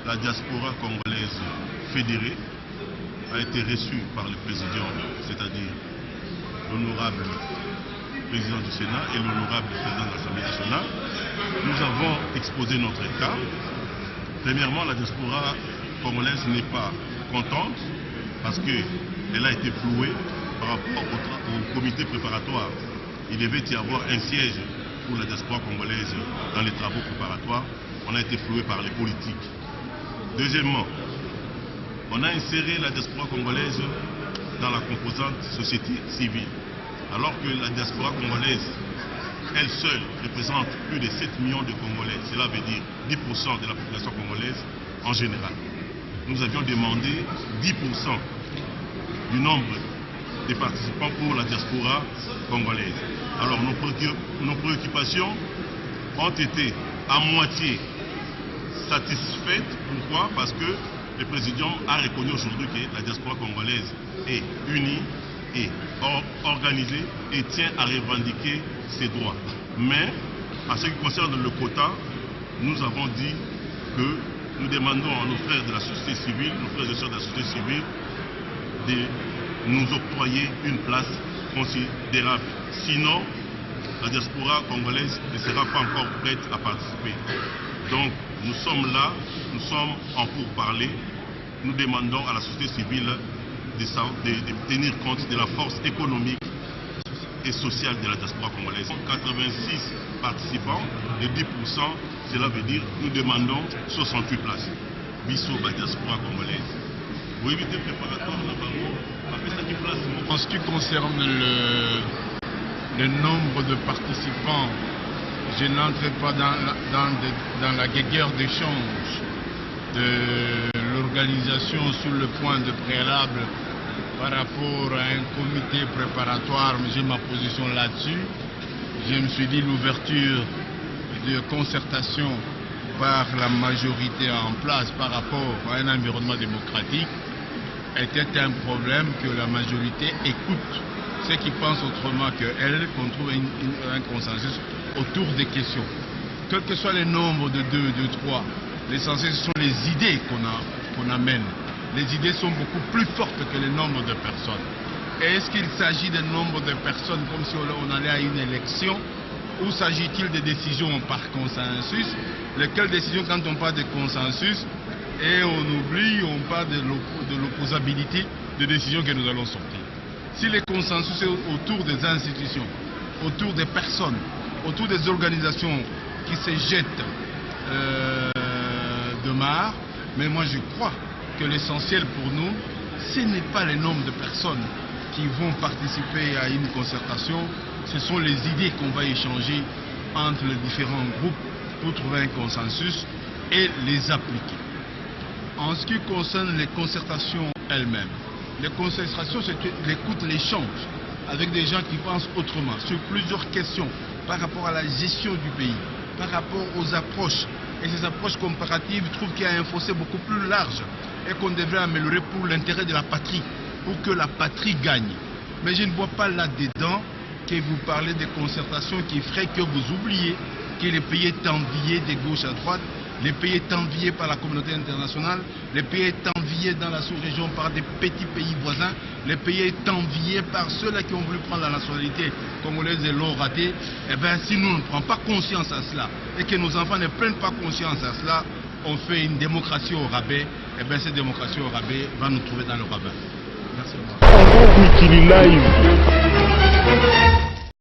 La diaspora congolaise fédérée a été reçue par le président, c'est-à-dire l'honorable président du Sénat et l'honorable président de l'Assemblée nationale. Nous avons exposé notre cas. Premièrement, la diaspora congolaise n'est pas contente parce qu'elle a été flouée par rapport au comité préparatoire. Il devait y avoir un siège pour la diaspora congolaise dans les travaux préparatoires. On a été floué par les politiques. Deuxièmement, on a inséré la diaspora congolaise dans la composante société civile, alors que la diaspora congolaise, elle seule, représente plus de 7 millions de Congolais. Cela veut dire 10% de la population congolaise en général. Nous avions demandé 10% du nombre de participants pour la diaspora congolaise. Alors nos préoccupations ont été à moitié satisfaites. Pourquoi? Parce que le président a reconnu aujourd'hui que la diaspora congolaise est unie et organisée et tient à revendiquer ses droits. Mais, en ce qui concerne le quota, nous avons dit que nous demandons à nos frères de la société civile, nos frères et sœurs de la société civile, de nous octroyer une place considérable. Sinon, la diaspora congolaise ne sera pas encore prête à participer. Donc, nous sommes là, nous sommes en pourparlers. Nous demandons à la société civile de tenir compte de la force économique et sociale de la diaspora congolaise. 86 participants, de 10%, cela veut dire que nous demandons 68 places. Bisso, la diaspora congolaise. Vous évitez préparatoire là-bas. En ce qui concerne le nombre de participants, je n'entre pas dans la guéguerre d'échange de l'organisation sur le point de préalable par rapport à un comité préparatoire, mais j'ai ma position là-dessus. Je me suis dit l'ouverture de concertation par la majorité en place par rapport à un environnement démocratique était un problème que la majorité écoute ceux qui pensent autrement qu'elle, qu'on trouve un consensus autour des questions. Quel que soit le nombre de 2, de 3, l'essentiel ce sont les idées qu'on amène. Les idées sont beaucoup plus fortes que le nombre de personnes. Est-ce qu'il s'agit d'un nombre de personnes comme si on allait à une élection, ou s'agit-il de décisions par consensus? Lesquelles décisions, quand on parle de consensus, et on oublie, on parle de l'opposabilité des décisions que nous allons sortir. Si le consensus est autour des institutions, autour des personnes, autour des organisations qui se jettent de marre, mais moi je crois que l'essentiel pour nous, ce n'est pas le nombre de personnes qui vont participer à une concertation, ce sont les idées qu'on va échanger entre les différents groupes pour trouver un consensus et les appliquer. En ce qui concerne les concertations elles-mêmes, les concertations c'est l'écoute, l'échange avec des gens qui pensent autrement sur plusieurs questions par rapport à la gestion du pays, par rapport aux approches. Et ces approches comparatives trouvent qu'il y a un fossé beaucoup plus large et qu'on devrait améliorer pour l'intérêt de la patrie, pour que la patrie gagne. Mais je ne vois pas là-dedans que vous parlez de concertations qui feraient que vous oubliez que le pays est envié de gauche à droite, le pays est envié par la communauté internationale, le pays est envié dans la sous-région par des petits pays voisins, le pays est envié par ceux-là qui ont voulu prendre la nationalité congolaise et l'ont raté. Eh bien, si nous ne prenons pas conscience à cela et que nos enfants ne prennent pas conscience à cela, on fait une démocratie au rabais. Et bien, cette démocratie au rabais va nous trouver dans le rabais. Merci.